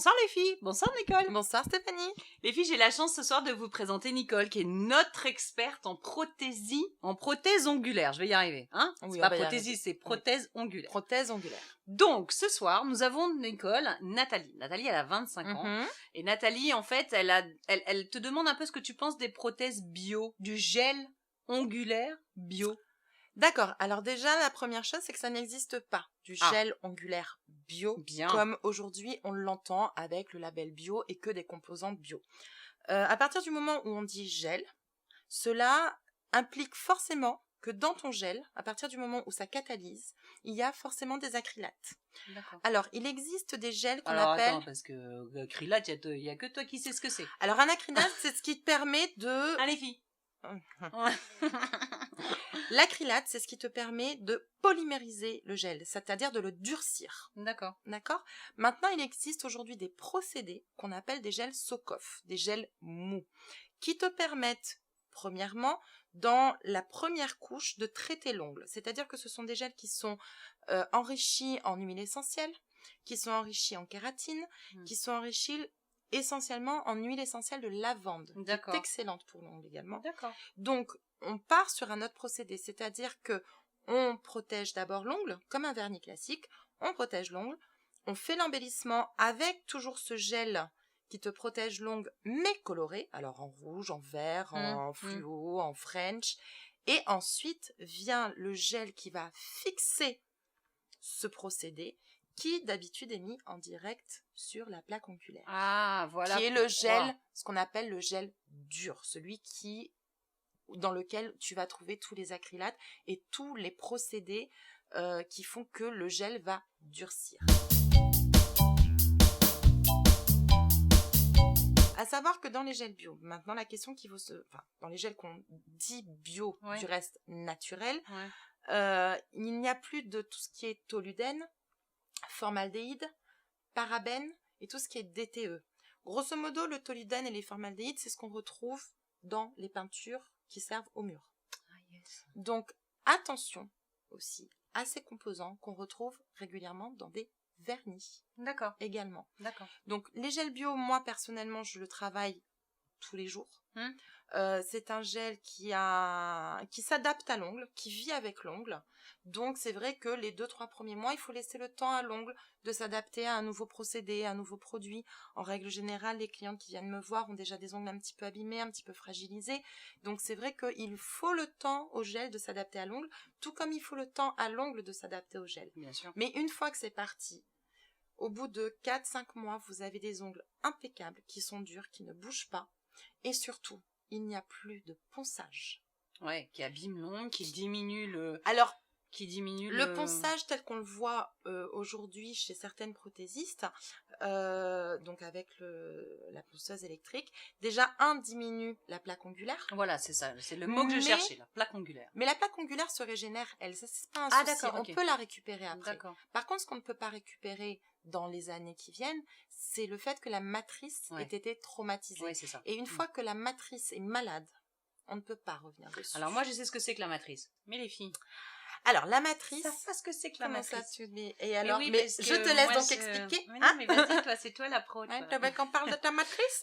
Bonsoir les filles, bonsoir Nicole. Bonsoir Stéphanie. Les filles, j'ai la chance ce soir de vous présenter Nicole, qui est notre experte en prothèse ongulaire. Je vais y arriver, hein? Oui, C'est pas prothésie, c'est prothèse ongulaire. Prothèse ongulaire. Donc, ce soir, nous avons Nicole, Nathalie. Nathalie, elle a 25 ans. Et Nathalie, en fait, elle te demande un peu ce que tu penses des prothèses bio, du gel ongulaire bio. D'accord. Alors déjà, la première chose, c'est que ça n'existe pas du gel ongulaire bio, comme aujourd'hui on l'entend avec le label bio et que des composantes bio. À partir du moment où on dit gel, cela implique forcément que dans ton gel, à partir du moment où ça catalyse, il y a forcément des acrylates. D'accord. Alors, il existe des gels qu'on appelle... Attends, parce que acrylate, il y a que toi qui sais ce que c'est. Alors, un acrylate, c'est ce qui te permet de... Ah, les filles. L'acrylate, c'est ce qui te permet de polymériser le gel, c'est-à-dire de le durcir. D'accord. D'accord. Maintenant, il existe aujourd'hui des procédés qu'on appelle des gels Sokoff, des gels mous, qui te permettent, premièrement, dans la première couche, de traiter l'ongle. C'est-à-dire que ce sont des gels qui sont enrichis en huile essentielle, qui sont enrichis en kératine, qui sont enrichis essentiellement en huile essentielle de lavande, qui est excellente pour l'ongle également. D'accord. Donc, on part sur un autre procédé, c'est-à-dire que on protège d'abord l'ongle, comme un vernis classique, on protège l'ongle, on fait l'embellissement avec toujours ce gel qui te protège l'ongle, mais coloré, alors en rouge, en vert, en fluo, en French, et ensuite vient le gel qui va fixer ce procédé, qui d'habitude est mis en direct sur la plaque ongulaire. Ah, voilà. Qui est le gel, ce qu'on appelle le gel dur, celui dans lequel tu vas trouver tous les acrylates et tous les procédés qui font que le gel va durcir. À savoir que dans les gels bio, maintenant la question dans les gels qu'on dit bio, du reste naturel, il n'y a plus de tout ce qui est toludène, formaldéhyde, parabène et tout ce qui est DTE. Grosso modo, le toludène et les formaldéhydes, c'est ce qu'on retrouve dans les peintures qui servent au mur. Donc, attention aussi à ces composants qu'on retrouve régulièrement dans des vernis. D'accord. Également. D'accord. Donc, les gels bio, moi, personnellement, je le travaille tous les jours. C'est un gel qui s'adapte à l'ongle, qui vit avec l'ongle. Donc, c'est vrai que les 2-3 premiers mois, il faut laisser le temps à l'ongle de s'adapter à un nouveau procédé, à un nouveau produit. En règle générale, les clientes qui viennent me voir ont déjà des ongles un petit peu abîmés, un petit peu fragilisés. Donc, c'est vrai qu'il faut le temps au gel de s'adapter à l'ongle, tout comme il faut le temps à l'ongle de s'adapter au gel. Bien sûr. Mais une fois que c'est parti, au bout de 4-5 mois, vous avez des ongles impeccables, qui sont durs, qui ne bougent pas. Et surtout, il n'y a plus de ponçage. Ouais, qui abîme l'ongle, qui diminue le... Alors, le ponçage tel qu'on le voit aujourd'hui chez certaines prothésistes, donc avec la ponceuse électrique, déjà diminue la plaque ongulaire. Voilà, c'est ça, c'est le mot que je cherchais, la plaque ongulaire. Mais la plaque ongulaire se régénère, elle, ça c'est pas un souci, d'accord, on peut la récupérer après. D'accord. Par contre, ce qu'on ne peut pas récupérer dans les années qui viennent, c'est le fait que la matrice ait été traumatisée. Oui, c'est ça. Et une fois que la matrice est malade, on ne peut pas revenir dessus. Alors moi, je sais ce que c'est que la matrice, mais les filles... Alors, la matrice... Ça savent ce que c'est que la matrice. Ça, tu dis. Et alors, oui, mais je te laisse donc expliquer. Mais non, mais vas-y, toi, c'est toi la pro. Tu veux qu'on parle de ta matrice?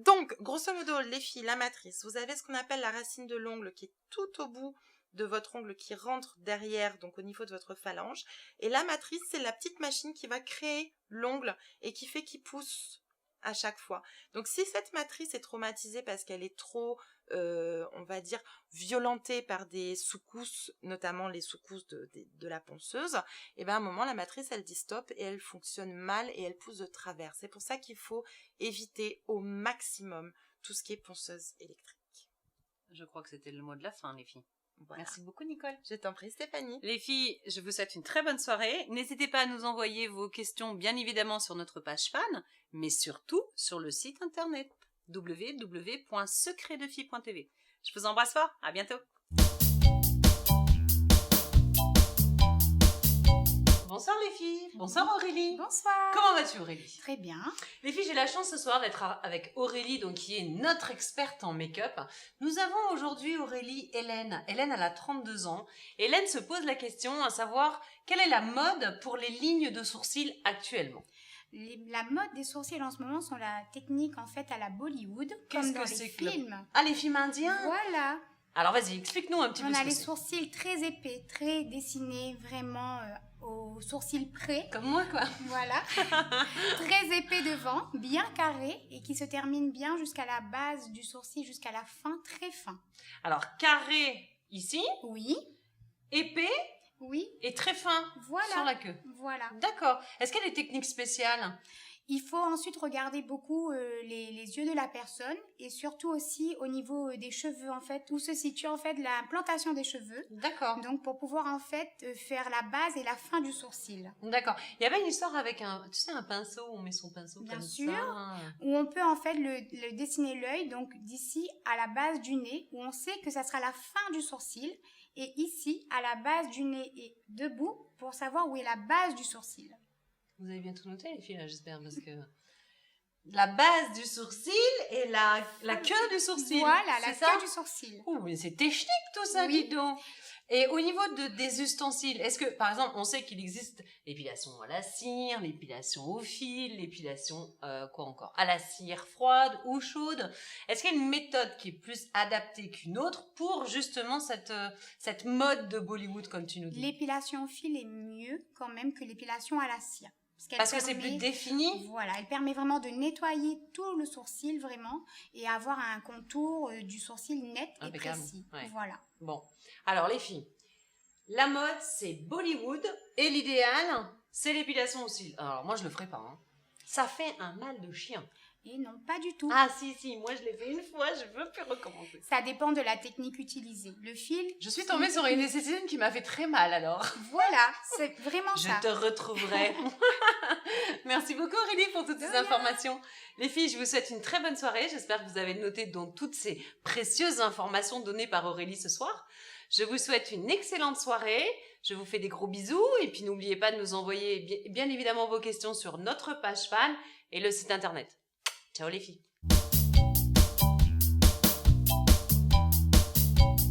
Donc, grosso modo, les filles, la matrice, vous avez ce qu'on appelle la racine de l'ongle qui est tout au bout de votre ongle qui rentre derrière, donc au niveau de votre phalange. Et la matrice, c'est la petite machine qui va créer l'ongle et qui fait qu'il pousse à chaque fois. Donc, si cette matrice est traumatisée parce qu'elle est trop... on va dire, violentée par des secousses, notamment les secousses de la ponceuse, et bien à un moment, la matrice, elle dit stop et elle fonctionne mal et elle pousse de travers. C'est pour ça qu'il faut éviter au maximum tout ce qui est ponceuse électrique. Je crois que c'était le mot de la fin, les filles. Voilà. Merci beaucoup, Nicole. Je t'en prie, Stéphanie. Les filles, je vous souhaite une très bonne soirée. N'hésitez pas à nous envoyer vos questions, bien évidemment, sur notre page fan, mais surtout sur le site internet www.secretdefille.tv. Je vous embrasse fort, à bientôt. Bonsoir les filles. Bonsoir Aurélie. Bonsoir. Comment vas-tu Aurélie? Très bien. Les filles, j'ai la chance ce soir d'être avec Aurélie, donc qui est notre experte en make-up. Nous avons aujourd'hui Aurélie Hélène. Hélène, elle a 32 ans. Hélène se pose la question à savoir quelle est la mode pour les lignes de sourcils actuellement. La mode des sourcils en ce moment sont la technique en fait à la Bollywood, Qu'est-ce comme dans que les c'est films. Ah, les films indiens. Voilà. Alors vas-y, explique-nous un petit peu On ce a que les c'est. sourcils très épais, très dessinés, vraiment aux sourcils près. Comme moi, quoi. Voilà. Très épais devant, bien carré et qui se termine bien jusqu'à la base du sourcil, jusqu'à la fin, très fin. Alors, carré ici, Oui, épais oui, et très fin voilà. sur la queue. Voilà. D'accord. Est-ce qu'il y a des techniques spéciales? Il faut ensuite regarder beaucoup les yeux de la personne et surtout aussi au niveau des cheveux en fait, où se situe en fait la plantation des cheveux. D'accord. Donc pour pouvoir en fait faire la base et la fin du sourcil. D'accord. Il y avait une histoire avec un pinceau, on met son pinceau Bien comme sûr. ça. Où on peut en fait le dessiner l'œil, donc d'ici à la base du nez, où on sait que ça sera la fin du sourcil, et ici à la base du nez et debout pour savoir où est la base du sourcil. Vous avez bien tout noté, les filles, là, j'espère, parce que la base du sourcil et la queue du sourcil. Voilà, la c'est ça queue du sourcil. Ouh, mais c'est technique tout ça, Oui. dis donc. Et au niveau des ustensiles, est-ce que, par exemple, on sait qu'il existe l'épilation à la cire, l'épilation au fil, l'épilation, quoi encore, à la cire froide ou chaude. Est-ce qu'il y a une méthode qui est plus adaptée qu'une autre pour justement cette mode de Bollywood, comme tu nous dis? L'épilation au fil est mieux quand même que l'épilation à la cire. Parce que c'est plus défini? Voilà, elle permet vraiment de nettoyer tout le sourcil vraiment et avoir un contour du sourcil net et Impeccable. précis. Ouais. Voilà. Bon, alors les filles, la mode c'est Bollywood et l'idéal c'est l'épilation au cils. Alors moi je le ferai pas, hein. Ça fait un mal de chien. Et non, pas du tout. Ah si, moi je l'ai fait une fois, je veux plus recommencer. Ça dépend de la technique utilisée. Le fil... Je suis tombée sur une esthéticienne qui m'a fait très mal alors. Voilà, c'est vraiment Je ça. te retrouverai. Merci beaucoup Aurélie pour toutes ces informations. Les filles, je vous souhaite une très bonne soirée. J'espère que vous avez noté donc toutes ces précieuses informations données par Aurélie ce soir. Je vous souhaite une excellente soirée. Je vous fais des gros bisous. Et puis n'oubliez pas de nous envoyer bien évidemment vos questions sur notre page fan et le site internet. Ciao les filles.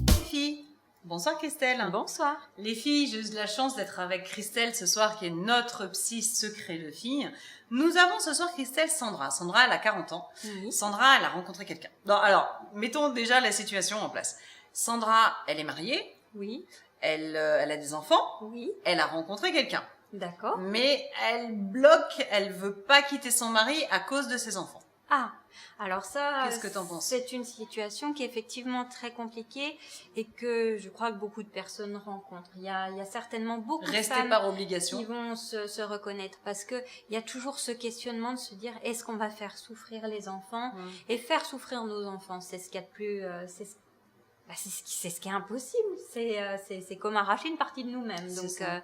Les filles. Bonsoir Christelle. Bonsoir. Les filles, j'ai eu la chance d'être avec Christelle ce soir, qui est notre psy secret de fille. Nous avons ce soir Christelle Sandra. Sandra, elle a 40 ans. Oui. Sandra, elle a rencontré quelqu'un. Non, alors, mettons déjà la situation en place. Sandra, elle est mariée. Oui. Elle a des enfants. Oui. Elle a rencontré quelqu'un. D'accord. Mais elle bloque, elle veut pas quitter son mari à cause de ses enfants. Ah, alors ça, Qu'est-ce que t'en penses? C'est une situation qui est effectivement très compliquée et que je crois que beaucoup de personnes rencontrent. Il y a certainement beaucoup de Restez femmes par obligation. qui vont se reconnaître parce que il y a toujours ce questionnement de se dire est-ce qu'on va faire souffrir les enfants? Et faire souffrir nos enfants, c'est ce qu'il y a de plus, c'est ce qui est impossible. C'est comme arracher une partie de nous-mêmes. C'est Donc ça.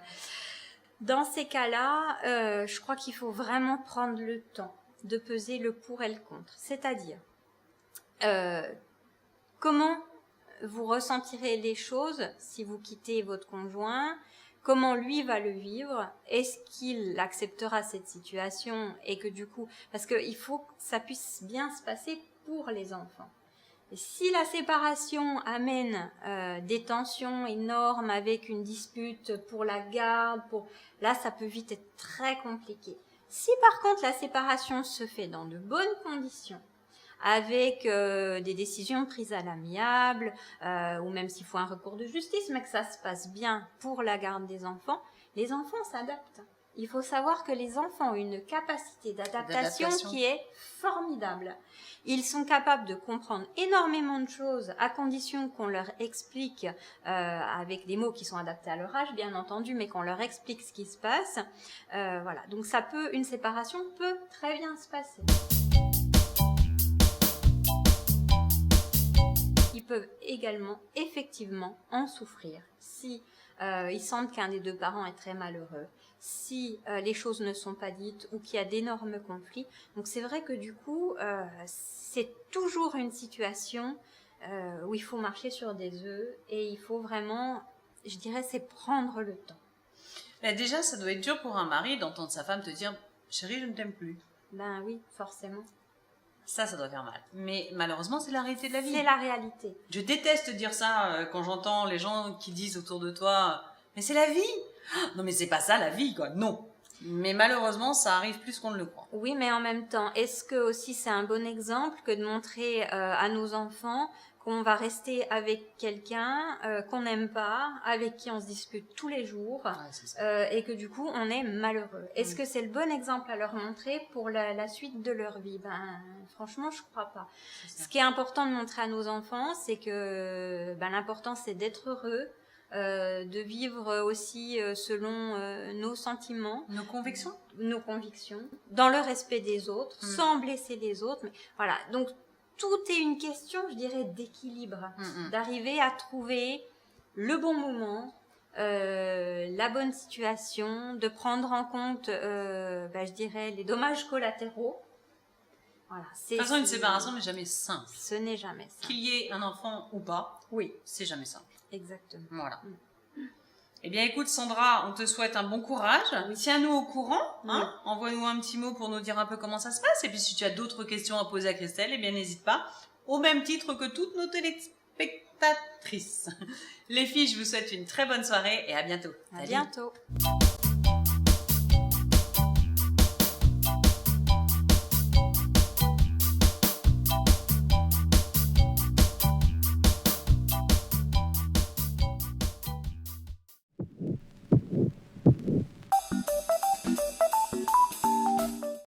dans ces cas-là, je crois qu'il faut vraiment prendre le temps de peser le pour et le contre. C'est-à-dire, comment vous ressentirez les choses si vous quittez votre conjoint, comment lui va le vivre, est-ce qu'il acceptera cette situation et que du coup, parce qu'il faut que ça puisse bien se passer pour les enfants. Et si la séparation amène des tensions énormes avec une dispute pour la garde, là ça peut vite être très compliqué. Si par contre la séparation se fait dans de bonnes conditions, avec des décisions prises à l'amiable, ou même s'il faut un recours de justice, mais que ça se passe bien pour la garde des enfants, les enfants s'adaptent. Il faut savoir que les enfants ont une capacité d'adaptation qui est formidable. Ils sont capables de comprendre énormément de choses à condition qu'on leur explique avec des mots qui sont adaptés à leur âge, bien entendu, mais qu'on leur explique ce qui se passe. Voilà. Donc une séparation peut très bien se passer. Ils peuvent également, effectivement, en souffrir si ils sentent qu'un des deux parents est très malheureux, si les choses ne sont pas dites ou qu'il y a d'énormes conflits. Donc c'est vrai que du coup, c'est toujours une situation où il faut marcher sur des œufs et il faut vraiment, je dirais, c'est prendre le temps. Mais déjà, ça doit être dur pour un mari d'entendre sa femme te dire « Chérie, je ne t'aime plus ». Ben oui, forcément. Ça doit faire mal. Mais malheureusement, c'est la réalité de la vie. C'est la réalité. Je déteste dire ça quand j'entends les gens qui disent autour de toi « Mais c'est la vie !» Non, mais c'est pas ça la vie, quoi. Non. Mais malheureusement, ça arrive plus qu'on ne le croit. Oui, mais en même temps, est-ce que aussi c'est un bon exemple que de montrer à nos enfants qu'on va rester avec quelqu'un qu'on n'aime pas, avec qui on se dispute tous les jours, C'est ça. et que du coup on est malheureux. Est-ce que c'est le bon exemple à leur montrer pour la suite de leur vie? Franchement, je crois pas. Ce qui est important de montrer à nos enfants, c'est que l'important c'est d'être heureux, de vivre aussi selon nos sentiments, Nos convictions, dans le respect des autres, sans blesser les autres. Mais voilà, donc tout est une question, je dirais, d'équilibre, d'arriver à trouver le bon moment, la bonne situation, de prendre en compte, je dirais, les dommages collatéraux. Voilà, de toute façon, une séparation n'est jamais simple. Ce n'est jamais simple. Qu'il y ait un enfant ou pas, oui, c'est jamais simple. Exactement. Voilà. Eh bien, écoute, Sandra, on te souhaite un bon courage. Tiens-nous au courant. Hein. Envoie-nous un petit mot pour nous dire un peu comment ça se passe. Et puis, si tu as d'autres questions à poser à Christelle, eh bien, n'hésite pas. Au même titre que toutes nos téléspectatrices. Les filles, je vous souhaite une très bonne soirée et à bientôt. À bientôt.